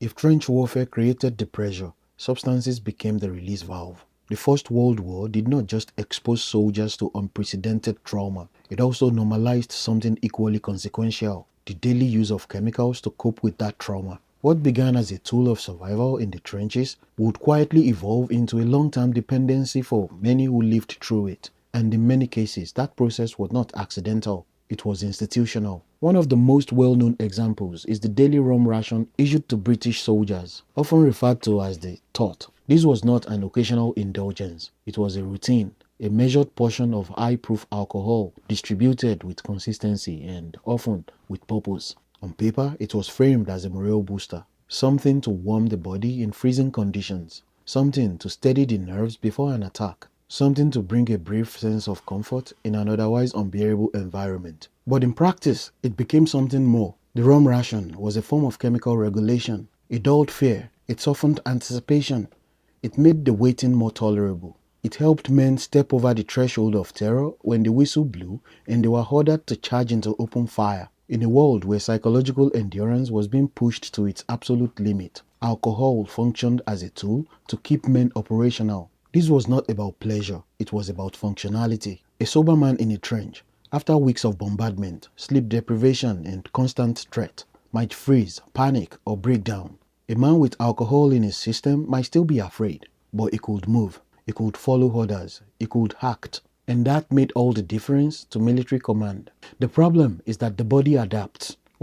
If trench warfare created the pressure, substances became the release valve. The First World War did not just expose soldiers to unprecedented trauma, it also normalized something equally consequential: the daily use of chemicals to cope with that trauma. What began as a tool of survival in the trenches would quietly evolve into a long-term dependency for many who lived through it. And in many cases, that process was not accidental, it was institutional. One of the most well-known examples is the daily rum ration issued to British soldiers, often referred to as the tot. This was not an occasional indulgence, it was a routine, a measured portion of high-proof alcohol distributed with consistency and often with purpose. On paper, it was framed as a morale booster, something to warm the body in freezing conditions, something to steady the nerves before an attack, something to bring a brief sense of comfort in an otherwise unbearable environment. But in practice, it became something more. The rum ration was a form of chemical regulation. It dulled fear, it softened anticipation, it made the waiting more tolerable. It helped men step over the threshold of terror when the whistle blew and they were ordered to charge into open fire. In a world where psychological endurance was being pushed to its absolute limit, alcohol functioned as a tool to keep men operational. This was not about pleasure, it was about functionality. A sober man in a trench, after weeks of bombardment, sleep deprivation and constant threat, might freeze, panic, or break down. A man with alcohol in his system might still be afraid, but he could move, he could follow orders, he could act. And that made all the difference to military command. The problem is that the body adapts.